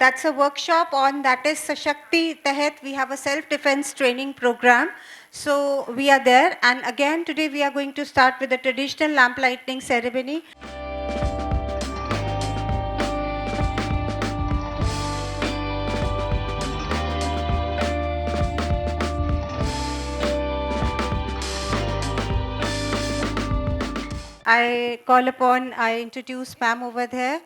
That's a workshop on that is Sashakti Tahat. We have a self-defense training program. So we are there, and again today we are going to start with the traditional lamp lighting ceremony. I introduce ma'am over there.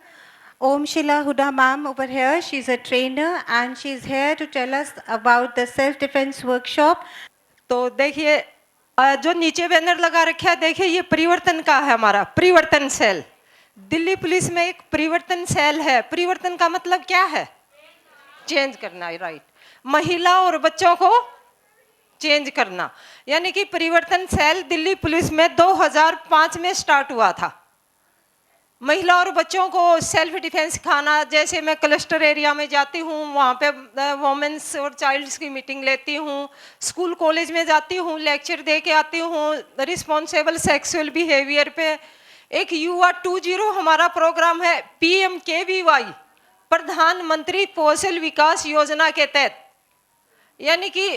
Om Shila Huda ma'am over here. She's a trainer and she's here to tell us about the self-defense workshop. तो देखिए जो नीचे banner लगा रखा है, देखिए ये परिवर्तन का है, हमारा परिवर्तन सेल। दिल्ली पुलिस में एक परिवर्तन सेल है। परिवर्तन का मतलब क्या है? चेंज करना, राइट। महिला और बच्चों को चेंज करना, यानी कि परिवर्तन सेल दिल्ली पुलिस में 2005 में स्टार्ट हुआ था। महिला और बच्चों को सेल्फ डिफेंस सिखाना। जैसे मैं क्लस्टर एरिया में जाती हूँ, वहाँ पे वोमेन्स और चाइल्ड्स की मीटिंग लेती हूँ, स्कूल कॉलेज में जाती हूँ, लेक्चर दे के आती हूँ रिस्पॉन्सिबल सेक्सुअल बिहेवियर पे। एक युवा 20 हमारा प्रोग्राम है PMKVY, प्रधानमंत्री कौशल विकास योजना के तहत, यानी कि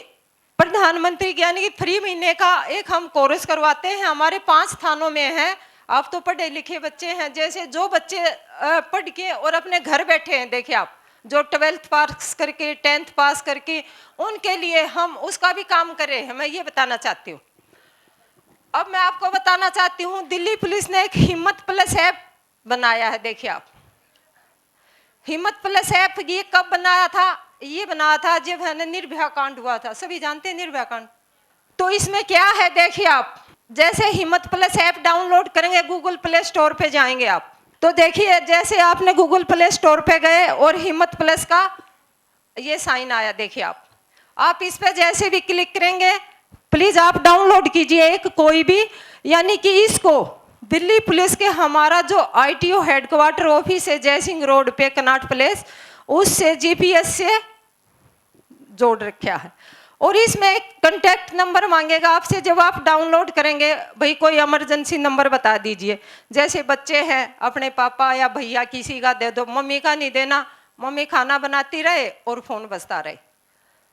प्रधानमंत्री यानी कि फ्री महीने का एक हम कोर्स करवाते हैं। हमारे 5 थानों में है। आप तो पढ़े लिखे बच्चे हैं, जैसे जो बच्चे पढ़ के और अपने घर बैठे हैं, देखिए आप जो 12th पास करके 10th पास करके, उनके लिए हम उसका भी काम कर रहे हैं। मैं ये बताना चाहती हूँ। अब मैं आपको बताना चाहती हूँ, दिल्ली पुलिस ने एक हिम्मत प्लस ऐप बनाया है। देखिए आप, हिम्मत प्लस ऐप ये कब बनाया था? ये बनाया था जब है ना निर्भया कांड हुआ था। सभी जानते हैं निर्भया कांड। तो इसमें क्या है, देखिए आप, जैसे हिम्मत प्लस ऐप डाउनलोड करेंगे, गूगल प्ले स्टोर पे जाएंगे आप, तो देखिए जैसे आपने गूगल प्ले स्टोर पे गए और हिम्मत प्लस का ये साइन आया, देखिए आप इस पे जैसे भी क्लिक करेंगे, प्लीज आप डाउनलोड कीजिए एक कोई भी, यानी कि इसको दिल्ली पुलिस के हमारा जो ITO हेडक्वार्टर ऑफिस है जयसिंह रोड पे कनाट प्लेस, उससे GPS से जोड़ रखा है। और इसमें एक कॉन्टैक्ट नंबर मांगेगा आपसे जब आप डाउनलोड करेंगे। भाई कोई इमरजेंसी नंबर बता दीजिए। जैसे बच्चे हैं, अपने पापा या भैया किसी का दे दो, मम्मी का नहीं देना। मम्मी खाना बनाती रहे और फोन बजता रहे।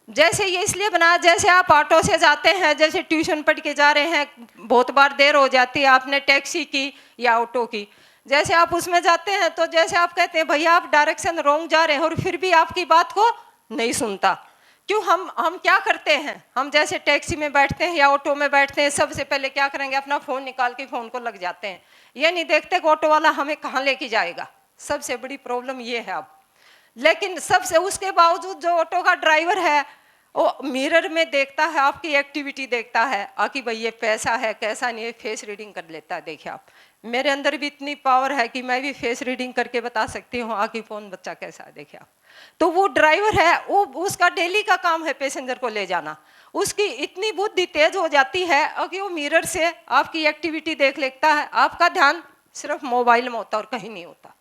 जैसे ये इसलिए बना, जैसे आप ऑटो से जाते हैं, जैसे ट्यूशन पढ़ के जा रहे हैं, बहुत बार देर हो जाती है, आपने टैक्सी की या ऑटो की, जैसे आप उसमें जाते हैं तो जैसे आप कहते हैं भैया आप डायरेक्शन रॉन्ग जा रहे हैं, और फिर भी आपकी बात को नहीं सुनता। क्यों? हम क्या करते हैं, हम जैसे टैक्सी में बैठते हैं या ऑटो में बैठते हैं, सबसे पहले क्या करेंगे, अपना फ़ोन निकाल के फ़ोन को लग जाते हैं। ये नहीं देखते कि ऑटो वाला हमें कहाँ लेके जाएगा। सबसे बड़ी प्रॉब्लम ये है अब। लेकिन सबसे उसके बावजूद जो ऑटो का ड्राइवर है वो मिरर में देखता है, आपकी एक्टिविटी देखता है, कि भाई ये पैसा है कैसा नहीं है, फेस रीडिंग कर लेता है। देखिए आप, मेरे अंदर भी इतनी पावर है कि मैं भी फेस रीडिंग करके बता सकती हूँ कि कौन बच्चा कैसा है। देखिए आप, तो वो ड्राइवर है, वो उसका डेली का काम है पैसेंजर को ले जाना। उसकी इतनी बुद्धि तेज हो जाती है कि वो मिरर से आपकी एक्टिविटी देख लेता है। आपका ध्यान सिर्फ मोबाइल में होता और कहीं नहीं होता।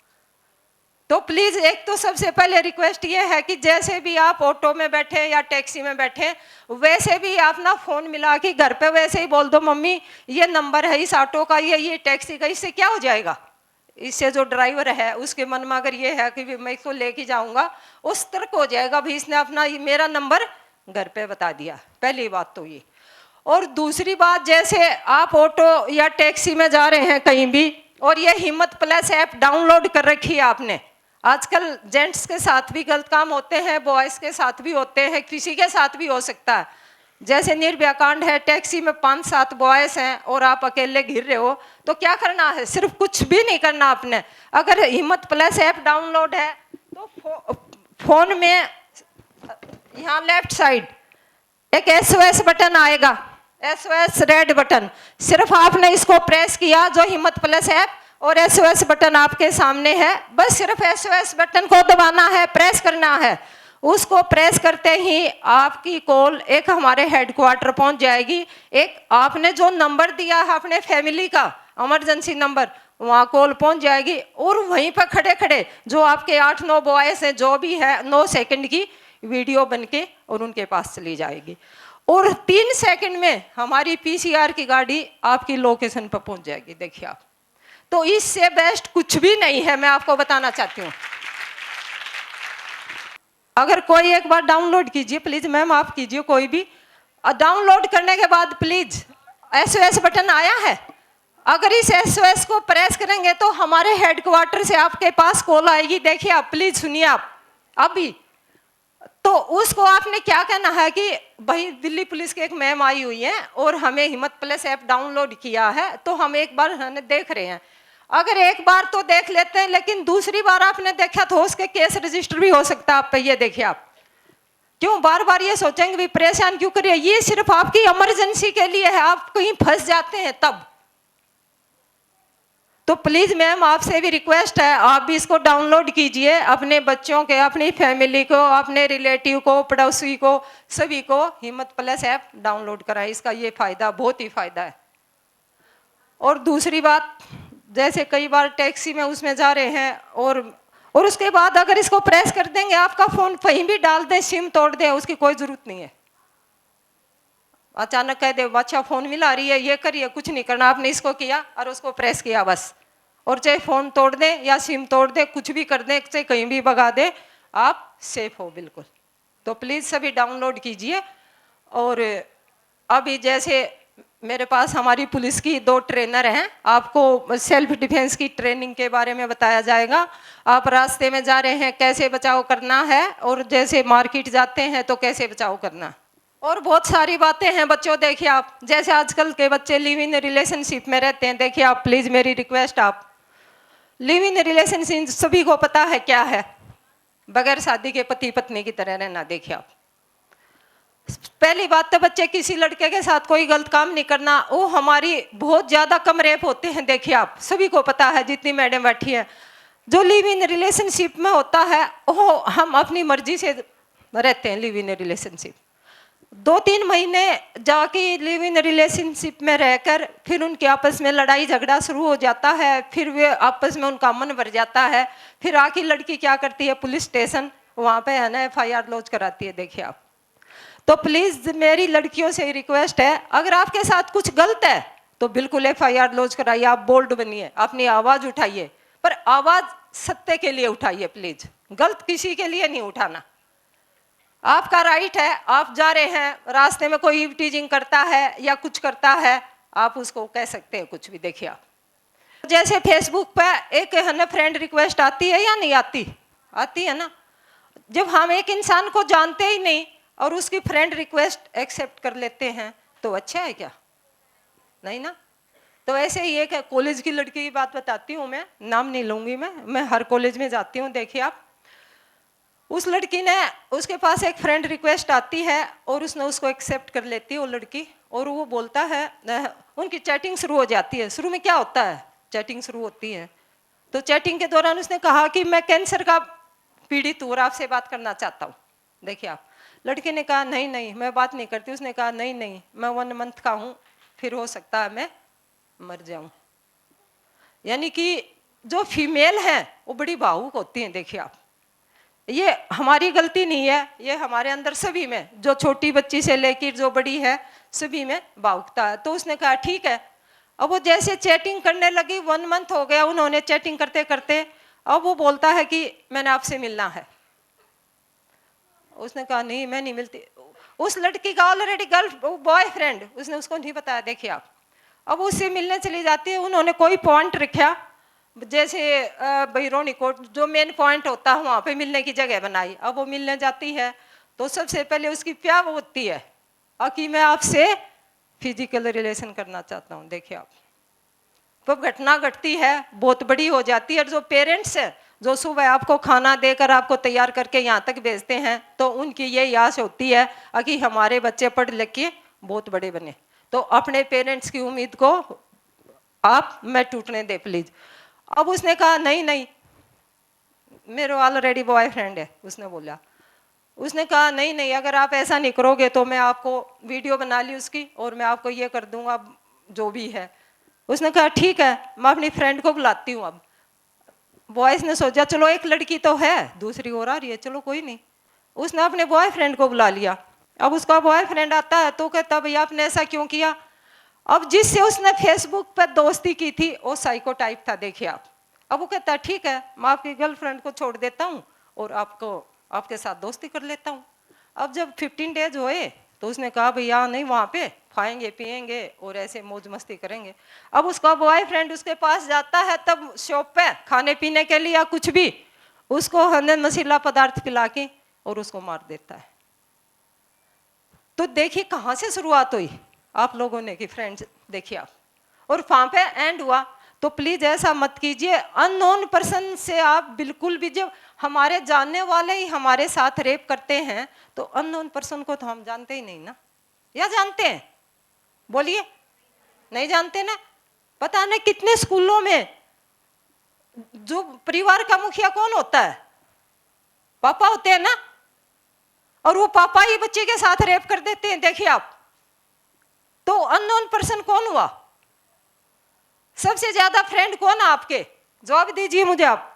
तो प्लीज एक तो सबसे पहले रिक्वेस्ट ये है कि जैसे भी आप ऑटो में बैठे या टैक्सी में बैठे, वैसे भी आप ना फोन मिला के घर पे वैसे ही बोल दो, मम्मी ये नंबर है इस ऑटो का, ये टैक्सी का। इससे क्या हो जाएगा, इससे जो ड्राइवर है उसके मन में अगर ये है कि मैं इसको लेके जाऊंगा, उस तर्क हो जाएगा भाई इसने अपना मेरा नंबर घर पे बता दिया। पहली बात तो ये। और दूसरी बात, जैसे आप ऑटो या टैक्सी में जा रहे हैं कहीं भी, और ये हिम्मत प्लस ऐप डाउनलोड कर रखी है आपने। आजकल जेंट्स के साथ भी गलत काम होते हैं, बॉयज़ के साथ भी होते हैं, किसी के साथ भी हो सकता है। जैसे निर्भया कांड है, टैक्सी में 5-7 बॉयज़ हैं और आप अकेले घिर रहे हो, तो क्या करना है, सिर्फ कुछ भी नहीं करना आपने। अगर हिम्मत प्लस ऐप डाउनलोड है तो फोन में यहाँ लेफ्ट साइड एक SOS बटन आएगा, SOS रेड बटन। सिर्फ आपने इसको प्रेस किया, जो हिम्मत प्लस ऐप और SOS बटन आपके सामने है, बस सिर्फ SOS बटन को दबाना है, प्रेस करना है। उसको प्रेस करते ही आपकी कॉल एक हमारे हेडक्वार्टर पहुंच जाएगी। एक आपने जो नंबर दिया है अपने फैमिली का इमरजेंसी नंबर, वहाँ कॉल पहुंच जाएगी। और वहीं पर खड़े खड़े जो आपके 8-9 बॉयज़ हैं, जो भी है, 9 सेकंड की वीडियो बन के और उनके पास चली जाएगी। और 3 सेकंड में हमारी PCR की गाड़ी आपकी लोकेशन पर पहुंच जाएगी। देखिए आप, तो इससे बेस्ट कुछ भी नहीं है, मैं आपको बताना चाहती हूँ। अगर कोई एक बार डाउनलोड कीजिए प्लीज मैम, आप कीजिए कोई भी, डाउनलोड करने के बाद प्लीज SOS बटन आया है, अगर इस SOS को प्रेस करेंगे तो हमारे हेडक्वार्टर से आपके पास कॉल आएगी। देखिए आप प्लीज सुनिए आप अभी, तो उसको आपने क्या कहना है कि भाई दिल्ली पुलिस की एक मैम आई हुई है और हमें हिम्मत प्लस ऐप डाउनलोड किया है, तो हम एक बार देख रहे हैं। अगर एक बार तो देख लेते हैं, लेकिन दूसरी बार आपने देखा तो उसके केस रजिस्टर भी हो सकता है आप पे। ये देखिए आप क्यों बार बार ये सोचेंगे भी, परेशान क्यों करिए, ये सिर्फ आपकी इमरजेंसी के लिए है, आप कहीं फंस जाते हैं तब। तो प्लीज मैम आपसे भी रिक्वेस्ट है, आप भी इसको डाउनलोड कीजिए, अपने बच्चों के, अपनी फैमिली को, अपने रिलेटिव को, पड़ोसी को, सभी को हिम्मत प्लस ऐप डाउनलोड कराएं। इसका ये फायदा, बहुत ही फायदा है। और दूसरी बात, जैसे कई बार टैक्सी में उसमें जा रहे हैं और उसके बाद अगर इसको प्रेस कर देंगे, आपका फोन कहीं भी डाल दें, सिम तोड़ दें, उसकी कोई जरूरत नहीं है। अचानक कह दे अच्छा फोन मिला रही है, ये करिए, कुछ नहीं करना, आपने इसको किया और उसको प्रेस किया बस। और चाहे फोन तोड़ दे या सिम तोड़ दे, कुछ भी कर दे, चाहे कहीं भी भगा दे, आप सेफ हो बिल्कुल। तो प्लीज सभी डाउनलोड कीजिए। और अभी जैसे मेरे पास हमारी पुलिस की 2 ट्रेनर हैं, आपको सेल्फ डिफेंस की ट्रेनिंग के बारे में बताया जाएगा। आप रास्ते में जा रहे हैं कैसे बचाव करना है, और जैसे मार्केट जाते हैं तो कैसे बचाव करना है, और बहुत सारी बातें हैं बच्चों। देखिए आप, जैसे आजकल के बच्चे लिव इन रिलेशनशिप में रहते हैं, देखिए आप प्लीज मेरी रिक्वेस्ट, आप लिव इन रिलेशनशिप सभी को पता है क्या है, बगैर शादी के पति पत्नी की तरह रहना। देखिए आप, पहली बात तो बच्चे किसी लड़के के साथ कोई गलत काम नहीं करना, वो हमारी बहुत ज्यादा कम रेप होते हैं। देखिए आप सभी को पता है, जितनी मैडम बैठी है, जो लिव इन रिलेशनशिप में होता है वो हम अपनी मर्जी से रहते हैं। लिव इन रिलेशनशिप 2-3 महीने जाके लिव इन रिलेशनशिप में रहकर फिर उनके आपस में लड़ाई झगड़ा शुरू हो जाता है, फिर वे आपस में उनका मन भर जाता है, फिर आखिर लड़की क्या करती है, पुलिस स्टेशन वहाँ पे है ना FIR लॉन्च कराती है। देखिए आप, तो प्लीज मेरी लड़कियों से रिक्वेस्ट है, अगर आपके साथ कुछ गलत है तो बिल्कुल FIR लॉन्च कराइए, आप बोल्ड बनिए, अपनी आवाज उठाइए, पर आवाज सत्य के लिए उठाइए प्लीज, गलत किसी के लिए नहीं उठाना। आपका राइट है, आप जा रहे हैं रास्ते में कोई टीजिंग करता है या कुछ करता है, आप उसको कह सकते हैं कुछ भी। देखिए आप, जैसे फेसबुक पे एक है ना फ्रेंड रिक्वेस्ट आती है या नहीं आती, आती है ना। जब हम एक इंसान को जानते ही नहीं और उसकी फ्रेंड रिक्वेस्ट एक्सेप्ट कर लेते हैं तो अच्छा है क्या, नहीं ना। तो ऐसे ही एक कॉलेज की लड़की की बात बताती हूँ, मैं नाम नहीं लूंगी, मैं हर कॉलेज में जाती हूँ। देखिए आप, उस लड़की ने, उसके पास एक फ्रेंड रिक्वेस्ट आती है और उसने उसको एक्सेप्ट कर लेती है वो लड़की, और वो बोलता है, उनकी चैटिंग शुरू हो जाती है। शुरू में क्या होता है, चैटिंग शुरू होती है, तो चैटिंग के दौरान उसने कहा कि मैं कैंसर का पीड़ित हूँ और आपसे बात करना चाहता हूँ। देखिए आप, लड़के ने कहा नहीं नहीं मैं बात नहीं करती, उसने कहा नहीं नहीं मैं 1 मंथ का हूँ, फिर हो सकता है मैं मर जाऊं। यानी कि जो फीमेल है वो बड़ी भावुक होती हैं। देखिए आप, ये हमारी गलती नहीं है, ये हमारे अंदर सभी में, जो छोटी बच्ची से लेकर जो बड़ी है सभी में भावुकता है। तो उसने कहा ठीक है। अब वो जैसे चैटिंग करने लगी, 1 मंथ हो गया उन्होंने चैटिंग करते करते, अब वो बोलता है कि मैंने आपसे मिलना है। उसने कहा नहीं मैं नहीं मिलती। उस लड़की का ऑलरेडी बॉयफ्रेंड, उसने उसको नहीं बताया। देखिए आप, अब उससे मिलने चली जाती है, उन्होंने कोई पॉइंट रखा, जैसे बहिरोनी कोट जो मेन पॉइंट होता है वहाँ पे मिलने की जगह बनाई। अब वो मिलने जाती है तो सबसे पहले उसकी प्यार होती है कि मैं आपसे फिजिकल रिलेशन करना चाहता हूँ। देखिए आप, तो घटना घटती है, बहुत बड़ी हो जाती है। और जो पेरेंट्स है, जो सुबह आपको खाना देकर आपको तैयार करके यहाँ तक भेजते हैं, तो उनकी यही आस होती है कि हमारे बच्चे पढ़ लिख के बहुत बड़े बने। तो अपने पेरेंट्स की उम्मीद को आप मैं टूटने दे प्लीज। अब उसने कहा नहीं नहीं मेरे ऑलरेडी बॉयफ्रेंड है, उसने बोला। उसने कहा नहीं नहीं अगर आप ऐसा नहीं करोगे तो मैं आपको वीडियो बना ली उसकी और मैं आपको ये कर दूंगा जो भी है। उसने कहा ठीक है मैं अपनी फ्रेंड को बुलाती हूँ। अब बॉयज ने सोचा चलो एक लड़की तो है, दूसरी और आ रही है, चलो कोई नहीं। उसने अपने बॉयफ्रेंड को बुला लिया। अब उसका बॉयफ्रेंड आता है तो कहता भैया आपने ऐसा क्यों किया। अब जिससे उसने फेसबुक पर दोस्ती की थी वो साइको टाइप था। देखिए आप, अब वो कहता ठीक है मैं आपकी गर्लफ्रेंड को छोड़ देता हूँ और आपको आपके साथ दोस्ती कर लेता हूँ। अब जब 15 डेज हुए तो उसने कहा भैया नहीं, वहाँ पे खाएंगे पिएंगे और ऐसे मौज मस्ती करेंगे। अब उसका बॉयफ्रेंड उसके पास जाता है तब शॉप पे खाने पीने के लिए या कुछ भी, उसको हनन मसीला पदार्थ पिला के और उसको मार देता है। तो देखिए कहाँ से शुरुआत हुई आप लोगों ने कि फ्रेंड्स, देखिए आप, और वहां पे एंड हुआ। तो प्लीज ऐसा मत कीजिए, अननोन पर्सन से आप बिल्कुल भी, जब हमारे जानने वाले ही हमारे साथ रेप करते हैं तो अननोन पर्सन को तो हम जानते ही नहीं ना, या जानते हैं? बोलिए, नहीं जानते ना। पता नहीं कितने स्कूलों में जो परिवार का मुखिया कौन होता है? पापा होते हैं ना, और वो पापा ही बच्चे के साथ रेप कर देते हैं। देखिए आप, तो अननोन पर्सन कौन हुआ? सबसे ज्यादा फ्रेंड कौन है आपके? जवाब दीजिए मुझे आप।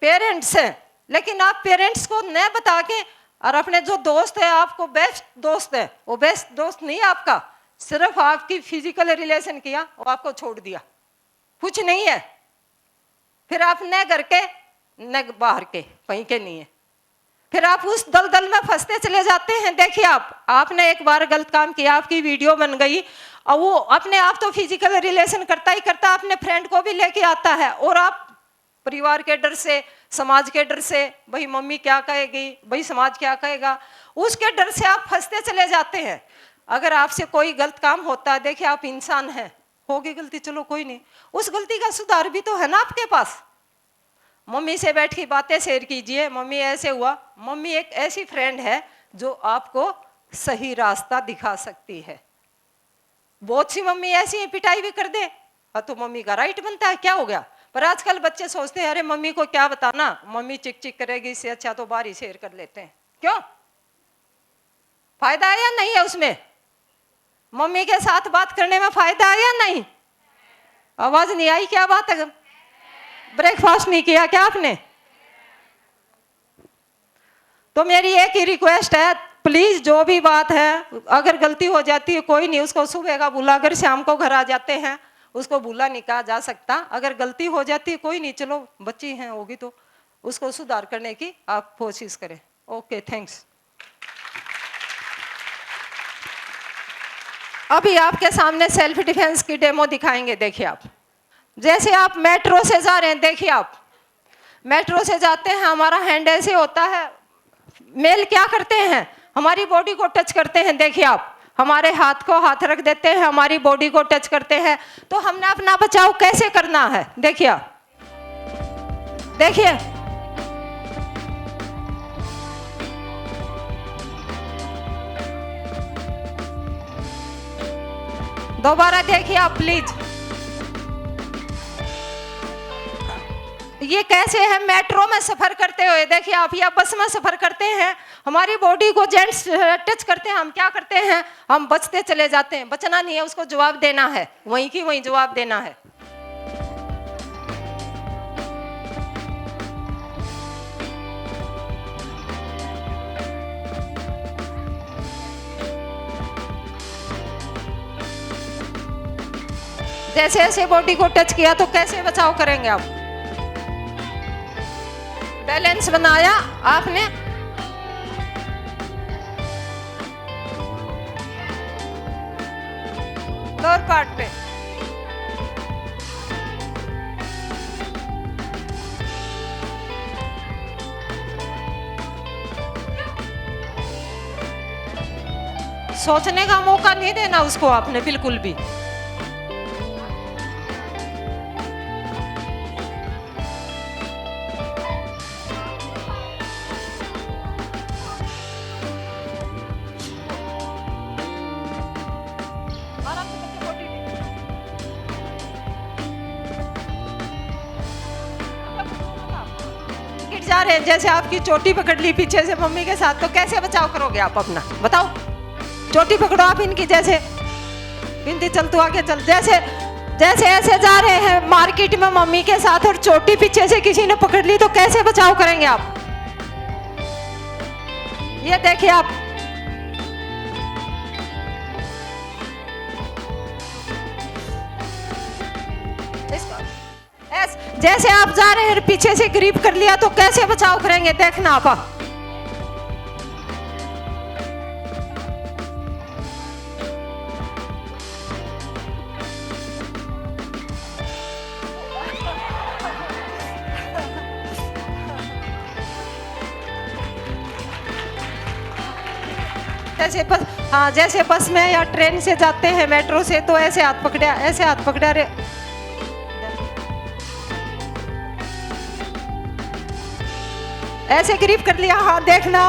पेरेंट्स हैं। लेकिन आप पेरेंट्स को न बता के और अपने जो दोस्त है, आपको बेस्ट दोस्त है, वो बेस्ट दोस्त नहीं है आपका, सिर्फ आपकी फिजिकल रिलेशन किया और आपको छोड़ दिया, कुछ नहीं है। फिर आप न घर के न बाहर के, कहीं के नहीं है, फिर आप उस दलदल में फंसते चले जाते हैं। देखिए आप, आपने एक बार गलत काम किया, आपकी वीडियो बन गई और वो अपने आप तो फिजिकल रिलेशन करता ही करता, अपने फ्रेंड को भी लेके आता है, और आप परिवार के डर से, समाज के डर से, भाई मम्मी क्या कहेगी, भाई समाज क्या कहेगा, उसके डर से आप फंसते चले जाते हैं। अगर आपसे कोई गलत काम होता है, देखिए आप इंसान हैं, होगी गलती, चलो कोई नहीं, उस गलती का सुधार भी तो है ना आपके पास। मम्मी से बैठ के बातें शेयर कीजिए, मम्मी ऐसे हुआ। मम्मी एक ऐसी फ्रेंड है जो आपको सही रास्ता दिखा सकती है। बहुत सी मम्मी ऐसी है, पिटाई भी कर दे तो मम्मी का राइट बनता है, क्या हो गया। पर आजकल बच्चे सोचते हैं अरे मम्मी को क्या बताना, मम्मी चिक चिक करेगी, इससे अच्छा तो बाहर ही शेयर कर लेते हैं। क्यों? फायदा है या नहीं है उसमें? मम्मी के साथ बात करने में फायदा है या नहीं? आवाज नहीं आई, क्या बात है? ब्रेकफास्ट नहीं किया क्या आपने? तो मेरी एक ही रिक्वेस्ट है, प्लीज जो भी बात है, अगर गलती हो जाती है कोई नहीं, उसको सुबह का भूला, अगर शाम को घर आ जाते हैं उसको भूला नहीं कहा जा सकता। अगर गलती हो जाती है कोई नहीं, चलो बच्ची हैं, होगी तो उसको सुधार करने की आप कोशिश करें। Okay, thanks. अभी आपके सामने सेल्फ डिफेंस की डेमो दिखाएंगे। देखिए आप, जैसे आप मेट्रो से जा रहे हैं, देखिए आप मेट्रो से जाते हैं, हमारा हैंड ऐसे होता है, मेल क्या करते हैं, हमारी बॉडी को टच करते हैं। देखिए आप, हमारे हाथ को हाथ रख देते हैं, हमारी बॉडी को टच करते हैं। तो हमने अपना बचाव कैसे करना है, देखिए आप, देखिए दोबारा देखिए आप प्लीज, ये कैसे है मेट्रो में सफर करते हुए। देखिए आप, या बस में सफर करते हैं, हमारी बॉडी को जेंट्स टच करते हैं, हम क्या करते हैं, हम बचते चले जाते हैं। बचना नहीं है, उसको जवाब देना है, वहीं की वहीं जवाब देना है। जैसे ऐसे बॉडी को टच किया तो कैसे बचाव करेंगे आप? बैलेंस बनाया आपने, लोअर पार्ट पे, सोचने का मौका नहीं देना उसको आपने बिल्कुल भी। जा रहे हैं, जैसे आपकी चोटी पकड़ ली पीछे से मम्मी के साथ, तो कैसे बचाव करोगे आप अपना, बताओ। चोटी पकड़ो आप इनकी, जैसे बिंदी चल तू आगे चल, जैसे जैसे ऐसे जा रहे हैं मार्केट में मम्मी के साथ और चोटी पीछे से किसी ने पकड़ ली, तो कैसे बचाव करेंगे आप? ये देखिए आप, जैसे आप जा रहे हैं पीछे से ग्रिप कर लिया तो कैसे बचाव करेंगे, देखना आप। जैसे बस, हाँ जैसे बस में या ट्रेन से जाते हैं, मेट्रो से, तो ऐसे हाथ पकड़ा, ऐसे हाथ पकड़ा रे, ऐसे ग्रिप कर लिया, हाँ देखना,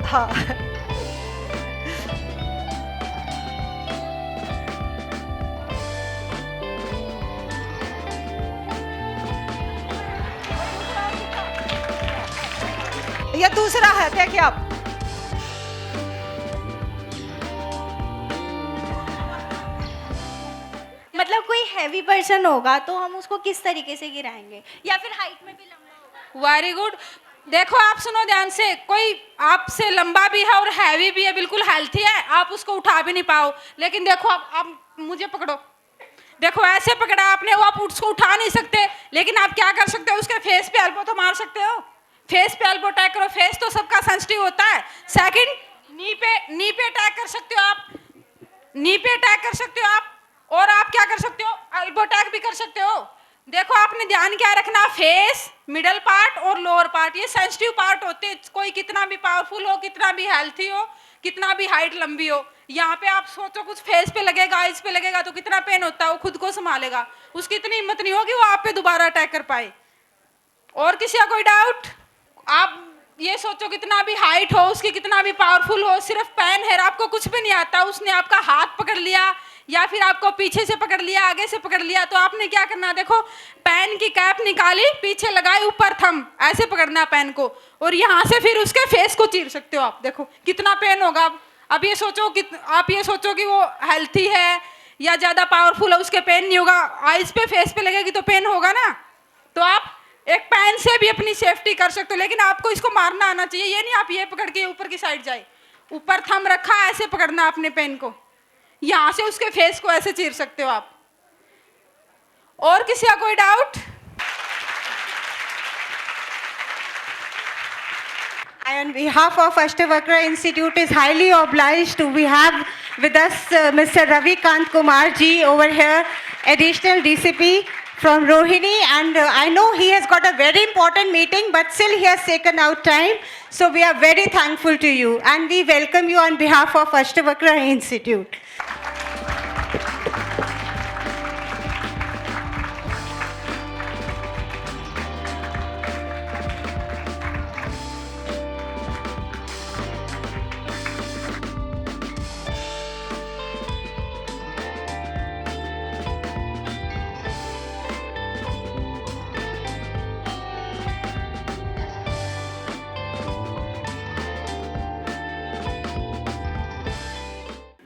हाँ। ये दूसरा है, देखिए आप। मतलब कोई हैवी पर्सन होगा तो हम उसको किस तरीके से गिराएंगे, या फिर हाइट में भी लंबा होगा? Very good. देखो आप सुनो ध्यान से, कोई आपसे लंबा भी है और हैवी भी है, बिल्कुल हेल्थी है, आप उसको उठा भी नहीं पाओ, लेकिन देखो आप मुझे पकड़ो, देखो ऐसे पकड़ा आपने, वो आप उसको उठा नहीं सकते, लेकिन आप क्या कर सकते हो, उसके फेस पे एल्बो तो मार सकते हो, फेस पे एल्बो अटैक करो, फेस तो सबका सेंसिटिव होता है। सेकंड, नी पे अटैक कर सकते हो आप, नी पे अटैक कर सकते हो आप, और आप क्या कर सकते हो, एल्बो अटैक भी कर सकते हो। देखो आपने ध्यान क्या रखना, फेस, मिडल पार्ट और लोअर पार्ट, ये सेंसिटिव पार्ट होते हैं, कोई कितना भी पावरफुल हो, कितना भी हेल्थी हो, कितना भी हाइट लंबी हो, यहाँ पे आप सोचो कुछ फेस पे लगेगा, आइज पे लगेगा तो कितना पेन होता है, वो खुद को संभालेगा, उसकी इतनी हिम्मत नहीं होगी वो आप पे दोबारा अटैक कर पाए। और किसी का कोई डाउट? आप ये सोचो कितना भी हाइट हो उसकी, कितना भी पावरफुल हो, सिर्फ पैन है, आपको कुछ भी नहीं आता, उसने आपका हाथ पकड़ लिया या फिर आपको पीछे से पकड़ लिया, आगे से पकड़ लिया, तो आपने क्या करना, देखो पैन की कैप निकाली, पीछे लगाई, ऊपर थंब, ऐसे पकड़ना पैन को, और यहाँ से फिर उसके फेस को चीर सकते हो आप। देखो कितना पेन होगा। अब ये सोचो कि आप ये सोचो कि वो हेल्थी है या ज्यादा पावरफुल है, उसके पेन नहीं होगा, आइज पे फेस पे लगेगी तो पेन होगा ना। तो आप एक पैन से भी अपनी सेफ्टी कर सकते हो, लेकिन आपको इसको मारना आना चाहिए, ये नहीं आप ये पकड़ के ऊपर की साइड जाए, ऊपर थंब रखा, ऐसे पकड़ना अपने पेन को, यहां से उसके फेस को ऐसे चीर सकते हो आप। और किसी का कोई doubt? On behalf of Ashtavakra Institute is highly obliged to we have with us Mr. Ravi Kant Kumar ji over here, additional DCP from Rohini, and I know he has got a very important meeting, but still he has taken out time, so we are very thankful to you and we welcome you on behalf of Ashtavakra Institute.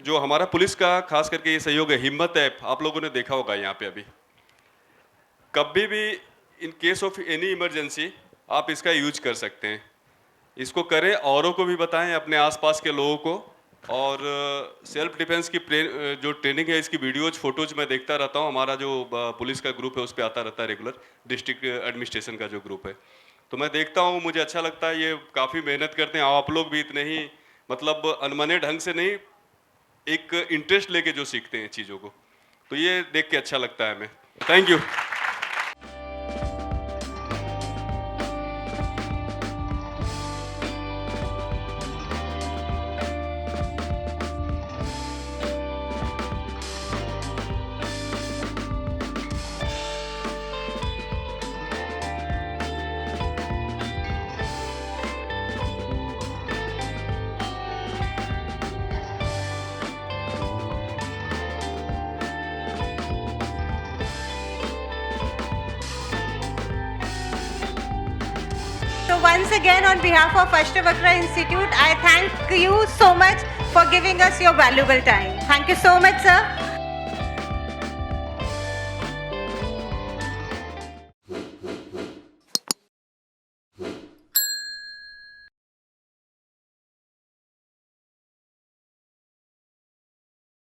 जो हमारा police का खास करके ये सहयोग है, हिम्मत है, आप लोगों ने देखा होगा यहाँ पे अभी, कभी भी in case of any emergency आप इसका यूज कर सकते हैं, इसको करें, औरों को भी बताएं, अपने आसपास के लोगों को। और सेल्फ डिफेंस की जो ट्रेनिंग है, इसकी वीडियोज फोटोज मैं देखता रहता हूँ, हमारा जो पुलिस का ग्रुप है उस पर आता रहता है रेगुलर, डिस्ट्रिक्ट एडमिनिस्ट्रेशन का जो ग्रुप है, तो मैं देखता हूँ, मुझे अच्छा लगता है, ये काफ़ी मेहनत करते हैं, आप लोग भी इतने ही मतलब अनमने ढंग से नहीं, एक इंटरेस्ट लेके जो सीखते हैं चीज़ों को, तो ये देख के अच्छा लगता है हमें। Thank you. So once again, on behalf of Ashtavakra Institute, I thank you so much for giving us your valuable time. Thank you so much, sir.